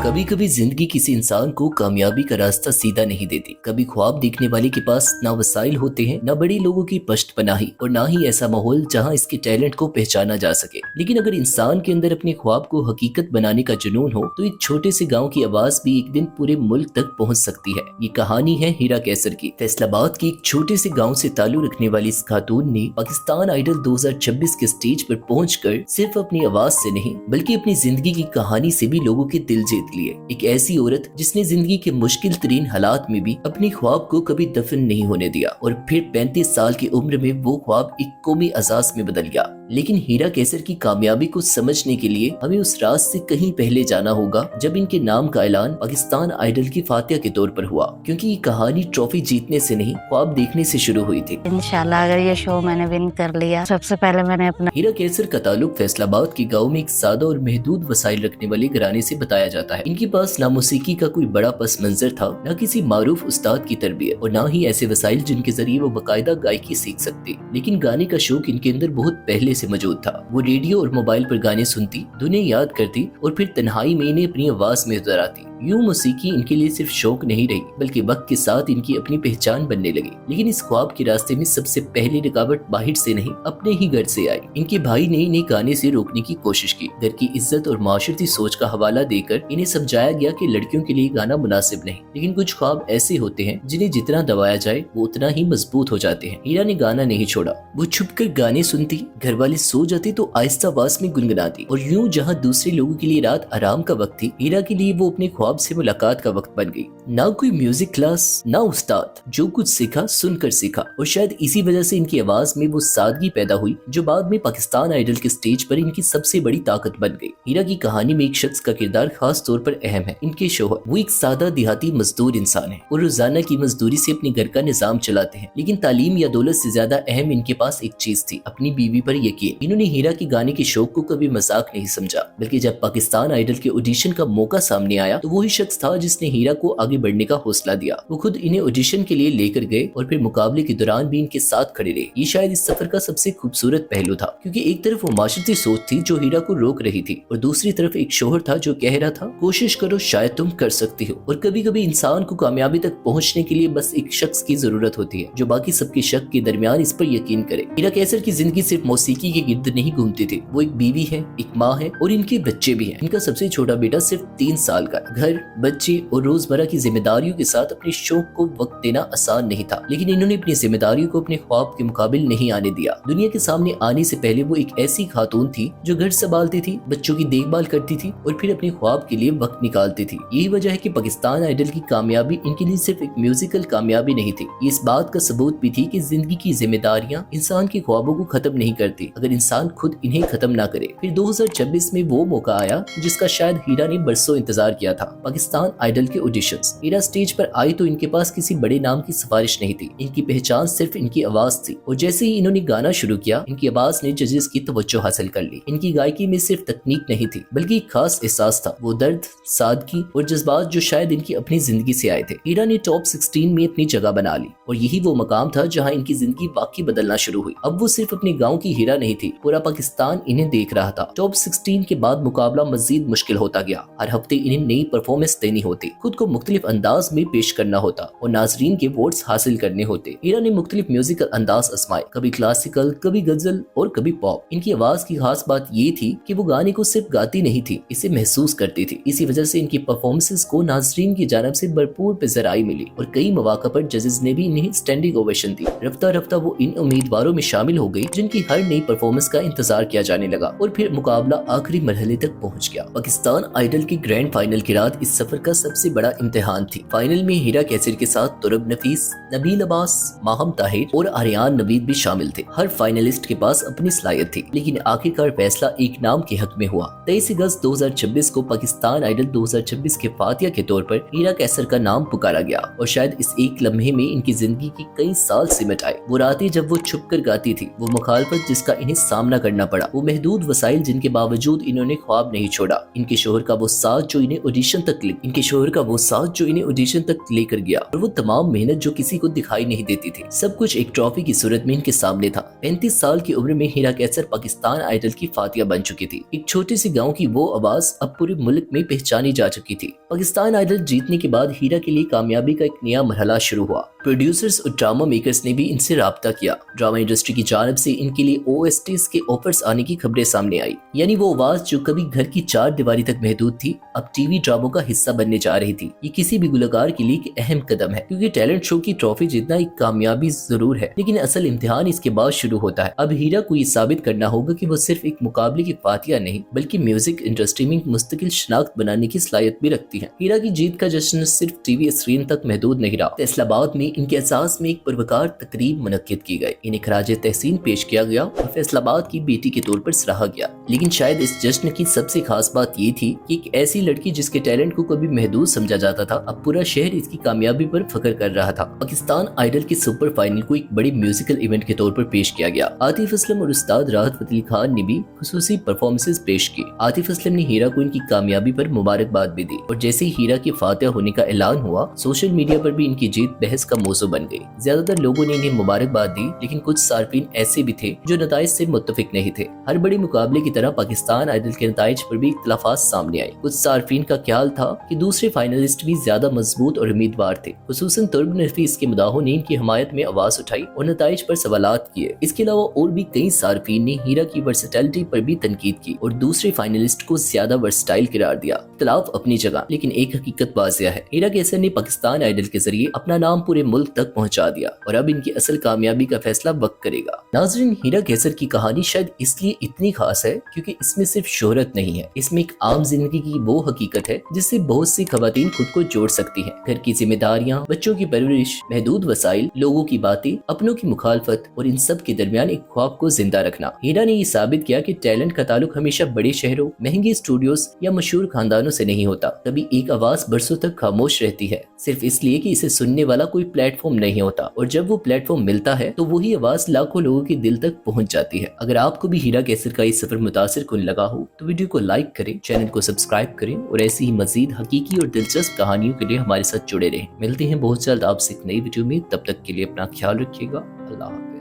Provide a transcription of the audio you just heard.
कभी कभी जिंदगी किसी इंसान को कामयाबी का रास्ता सीधा नहीं देती। कभी ख्वाब देखने वाले के पास ना वसाइल होते हैं, ना बड़े लोगों की पश्त पनाही और ना ही ऐसा माहौल जहां इसके टैलेंट को पहचाना जा सके। लेकिन अगर इंसान के अंदर अपने ख्वाब को हकीकत बनाने का जुनून हो तो एक छोटे से गांव की आवाज भी एक दिन पूरे मुल्क तक पहुंच सकती है। ये कहानी है हीरा कैसर की। फैसलाबाद के एक छोटे से गाँव से ताल्लुक रखने वाली इस खातून ने पाकिस्तान आइडल 2026 के स्टेज पर पहुंचकर सिर्फ अपनी आवाज से नहीं बल्कि अपनी जिंदगी की कहानी से भी लोगों के दिल जीत लिए। एक ऐसी औरत जिसने जिंदगी के मुश्किल तरीन हालात में भी अपने ख्वाब को कभी दफन नहीं होने दिया और फिर 35 साल की उम्र में वो ख्वाब एक कौमी एजाज में बदल गया। लेकिन हीरा कैसर की कामयाबी को समझने के लिए हमें उस राज से कहीं पहले जाना होगा जब इनके नाम का ऐलान पाकिस्तान आइडल की फातिया के तौर पर हुआ, क्योंकि ये कहानी ट्रॉफी जीतने से नहीं ख्वाब देखने से शुरू हुई थी। इंशाल्लाह अगर ये शो मैंने विन कर लिया, सबसे पहले मैंने अपना हीरा कैसर का ताल्लुक फैसलाबाद के गाँव में एक सादा और महदूद वसाइल रखने वाले घराने से बताया जाता है। इनके पास ना मौसीकी का कोई बड़ा पस मंजर था, न किसी मारूफ उस्ताद की तरबियत और न ही ऐसे वसाइल जिनके जरिए वो बाकायदा गायकी सीख सकती। लेकिन गाने का शौक इनके अंदर बहुत पहले से मौजूद था। वो रेडियो और मोबाइल पर गाने सुनती, धुनें याद करती और फिर तन्हाई में इन्हें अपनी आवाज में उतराती। यूं मौसीकी इनके लिए सिर्फ शौक नहीं रही बल्कि वक्त के साथ इनकी अपनी पहचान बनने लगी। लेकिन इस ख्वाब के रास्ते में सबसे पहली रुकावट बाहर से नहीं अपने ही घर से आई। इनके भाई ने इन्हें गाने से रोकने की कोशिश की। घर की इज्जत और माशरती सोच का हवाला देकर इन्हें समझाया गया कि लड़कियों के लिए गाना मुनासिब नहीं। लेकिन कुछ ख्वाब ऐसे होते हैं जिन्हें जितना दबाया जाए वो उतना ही मजबूत हो जाते हैं। हीरा ने गाना नहीं छोड़ा। वो छुपकर गाने सुनती, घर वाले सो जाते तो आहिस्ता आवाज में गुनगुनाती और यूं जहाँ दूसरे लोगों के लिए रात आराम का वक्त थी, हीरा के लिए वो अपने ख्वाब से मुलाकात का वक्त बन गई। ना कोई म्यूजिक क्लास, ना उस्ताद, जो कुछ सीखा सुनकर सीखा और शायद इसी वजह से इनकी आवाज में वो सादगी पैदा हुई जो बाद में पाकिस्तान आइडल के स्टेज पर इनकी सबसे बड़ी ताकत बन गई। हीरा की कहानी में एक शख्स का किरदार खास तौर पर अहम है। इनके शौहर वो एक सादा देहाती मजदूर इंसान है और रोजाना की मजदूरी से अपने घर का निजाम चलाते हैं। लेकिन तालीम या दौलत से ज्यादा अहम इनके पास एक चीज थी, अपनी बीवी पर यकीन। इन्होंने हीरा के गाने के शौक को कभी मजाक नहीं समझा, बल्कि जब पाकिस्तान आइडल के ऑडिशन का मौका सामने आया तो वही शख्स था जिसने हीरा को आगे बढ़ने का हौसला दिया। वो खुद इन्हें ऑडिशन के लिए लेकर गए और फिर मुकाबले के दौरान भी इनके साथ खड़े रहे। ये शायद इस सफर का सबसे खूबसूरत पहलू था, क्योंकि एक तरफ वो माशरती सोच थी जो हीरा को रोक रही थी और दूसरी तरफ एक शोहर था जो कह रहा था कोशिश करो शायद तुम कर सकती हो। और कभी कभी इंसान को कामयाबी तक पहुंचने के लिए बस एक शख्स की जरूरत होती है जो बाकी सबके शक के दरमियान इस पर यकीन करे। हीरा कैसर की जिंदगी सिर्फ मौसीकी के गिर्द नहीं घूमती थी। वो एक बीवी है, एक माँ है और इनके बच्चे भी हैं। इनका सबसे छोटा बेटा सिर्फ 3 साल का। घर, बच्चे और रोजमर्रा की जिम्मेदारियों के साथ अपने शौक को वक्त देना आसान नहीं था, लेकिन इन्होंने अपनी जिम्मेदारियों को अपने ख्वाब के मुकाबिल नहीं आने दिया। दुनिया के सामने आने से पहले वो एक ऐसी खातून थी जो घर संभालती थी, बच्चों की देखभाल करती थी और फिर अपने ख्वाब के लिए वक्त निकालती थी। यही वजह है कि पाकिस्तान आइडल की कामयाबी इनके लिए सिर्फ एक म्यूजिकल कामयाबी नहीं थी, ये इस बात का सबूत भी थी कि जिंदगी की जिम्मेदारियां इंसान के ख्वाबों को खत्म नहीं करती अगर इंसान खुद इन्हें खत्म ना करे। फिर 2026 में वो मौका आया जिसका शायद हीरा ने बरसों इंतजार किया था, पाकिस्तान आइडल के ऑडिशंस। हीरा स्टेज पर आई तो इनके पास किसी बड़े नाम की सिफारिश नहीं थी, इनकी पहचान सिर्फ इनकी आवाज थी। और जैसे ही इन्होंने गाना शुरू किया इनकी आवाज ने जजेस की तवज्जो हासिल कर ली। इनकी गायकी में सिर्फ तकनीक नहीं थी बल्कि एक खास एहसास था, वो दर्द, सादगी और जज्बात जो शायद इनकी अपनी जिंदगी से आए थे। हीरा ने टॉप 16 में अपनी जगह बना ली और यही वो मकाम था जहाँ इनकी जिंदगी वाकई बदलना शुरू हुई। अब वो सिर्फ अपने गाँव की हीरा नहीं थी, पूरा पाकिस्तान इन्हें देख रहा था। टॉप 16 के बाद मुकाबला मजीद मुश्किल होता गया। हर हफ्ते इन्हें नई परफॉर्मेंस देनी होती, खुद को मुख्तलिफ अंदाज में पेश करना होता और नाजरीन के वोट्स हासिल करने होते। हीरा ने मुख्तलिफ म्यूजिकल अंदाज आजमाए, कभी क्लासिकल, कभी गजल और कभी पॉप। इनकी आवाज की खास बात ये थी कि वो गाने को सिर्फ गाती नहीं थी, इसे महसूस करती थी। इसी वजह से इनकी परफॉर्मेंसेस को नाजरीन की जानब से भरपूर पज़राई मिली और कई मौका पर जजेस ने भी इन्हें स्टैंडिंग ओवेशन दी। रफ्ता रफ्ता वो इन उम्मीदवारों में शामिल हो गई जिनकी हर नई परफॉर्मेंस का इंतजार किया जाने लगा और फिर मुकाबला आखिरी मरहले तक पहुंच गया। पाकिस्तान आइडल की ग्रैंड फाइनल की रात इस सफर का सबसे बड़ा इम्तिहान थी। फाइनल में हीरा कैसर के साथ तुरब नफीस, नबील अब्बास, माहम ताहिर और आर्यान नवीद भी शामिल थे। हर फाइनलिस्ट के पास अपनी सलाहियत थी, लेकिन आखिरकार फैसला एक नाम के हक में हुआ। 23 अगस्त 2026 को पाकिस्तान आइडल 2026 के फातिया के तौर पर हीरा कैसर का नाम पुकारा गया और शायद इस एक लम्हे में इनकी जिंदगी की कई साल सिमट आए। वो रातें जब वो छुप कर गाती थी, वो मुखालफत जिसका इन्हें सामना करना पड़ा, वो महदूद वसाइल जिनके बावजूद इन्होंने ख्वाब नहीं छोड़ा, इनके शोहर का वो साथ जो इन्हें ऑडिशन तक लेकर गया और वो तमाम मेहनत जो किसी को दिखाई नहीं देती थी, सब कुछ एक ट्रॉफी की सूरत में इनके सामने था। 35 साल की उम्र में हीरा कैसर पाकिस्तान आइडल की फातिया बन चुकी थी। एक छोटे से गांव की वो आवाज अब पूरे मुल्क में पहचानी जा चुकी थी। पाकिस्तान आइडल जीतने के बाद हीरा के लिए कामयाबी का एक नया मरहला शुरू हुआ। प्रोड्यूसर्स और ड्रामा मेकर्स ने भी इनसे राब्ता किया। ड्रामा इंडस्ट्री की जानिब से इनके लिए OSTs के ऑफर्स आने की खबरें सामने आई। यानी वो आवाज जो कभी घर की 4 दीवारी तक महदूद थी, अब टीवी ड्रामों का हिस्सा बनने जा रही थी। ये किसी भी गुलकार के लिए एक अहम कदम है, क्योंकि टैलेंट शो की ट्रॉफी जीतना एक कामयाबी जरूर है, लेकिन असल इम्तिहान इसके बाद शुरू होता है। अब हीरा को ये साबित करना होगा कि वो सिर्फ एक मुकाबले की फातिया नहीं, बल्कि म्यूजिक इंडस्ट्री में मुस्तकिल शनाख्त बनाने की सलाहियत भी रखती है। हीरा की जीत का जश्न सिर्फ टीवी स्क्रीन तक महदूद नहीं रहा। फैसलाबाद में इनके एहसास में एक पुरवकार तकरीब मुनक्किद की गई। इन्हें खराज तहसीन पेश किया गया और फैसलाबाद की बेटी के तौर पर सराहा गया। लेकिन शायद इस जश्न की सबसे खास बात ये थी कि एक ऐसी लड़की जिसके टैलेंट को कभी महदूद समझा जाता था, अब पूरा शहर इसकी कामयाबी पर फख्र कर रहा था। पाकिस्तान आइडल के सुपर फाइनल को एक बड़ी म्यूजिकल इवेंट के तौर पर पेश किया गया। आतिफ असलम और उस्ताद राहत फतेह अली खान ने भी खुसूसी परफॉर्मेंसेस पेश की। आतिफ असलम ने हीरा को इनकी कामयाबी पर मुबारकबाद भी दी और जैसे ही हीरा की फातिहा होने का ऐलान हुआ, सोशल मीडिया पर भी इनकी जीत बहस का मौजू बन गई। ज्यादातर लोगों ने इन्हें मुबारकबाद दी, लेकिन कुछ सार्फिन ऐसे भी थे जो नताइज से मुत्तफिक नहीं थे। हर बड़े मुकाबले की तरह पाकिस्तान आइडल के नताइज पर भी इख्तलाफात सामने आए। कुछ सार्फिन का ख्याल था कि दूसरे फाइनलिस्ट भी ज्यादा मजबूत और उम्मीदवार थे। खुसूसन तुर्ब नफीस के मुदाहों ने इनकी हमायत में आवाज उठाई और नताइज पर सवालात किए। इसके अलावा और भी कई सार्फिन ने हीरा की वर्सेटैलिटी पर भी तनकीद की और दूसरे फाइनलिस्ट को ज्यादा वर्सटाइल करार दिया। इख्तलाफ अपनी जगह, लेकिन एक हकीकत वाज़िया है, हीरा कैसर ने पाकिस्तान आइडल के जरिए अपना नाम पूरे मुल्क तक पहुंचा दिया और अब इनकी असल कामयाबी का फैसला वक्त करेगा। नाज़रीन, हीरा कैसर की कहानी शायद इसलिए इतनी खास है क्योंकि इसमें सिर्फ शोहरत नहीं है, इसमें एक आम जिंदगी की वो हकीकत है जिससे बहुत सी खवातीन खुद को जोड़ सकती हैं। घर की जिम्मेदारियां, बच्चों की परवरिश, महदूद वसाइल, लोगों की बातें, अपनों की मुखालफत और इन सब के दरमियान एक ख्वाब को जिंदा रखना। हीरा ने ये साबित किया कि टैलेंट का ताल्लुक हमेशा बड़े शहरों, महंगे स्टूडियोज या मशहूर खानदानों से नहीं होता। कभी एक आवाज बरसों तक खामोश रहती है, सिर्फ इसलिए कि इसे सुनने वाला कोई प्लेटफॉर्म नहीं होता, और जब वो प्लेटफॉर्म मिलता है तो वही आवाज लाखों लोगों के दिल तक पहुंच जाती है। अगर आपको भी हीरा कैसर का ये सफर मुतासिर कुन लगा हो तो वीडियो को लाइक करें, चैनल को सब्सक्राइब करें और ऐसी ही मजीद हकीकी और दिलचस्प कहानियों के लिए हमारे साथ जुड़े रहें। मिलते हैं बहुत जल्द आपसे एक नई वीडियो में, तब तक के लिए अपना ख्याल रखिएगा। अल्लाह हाफ़िज़।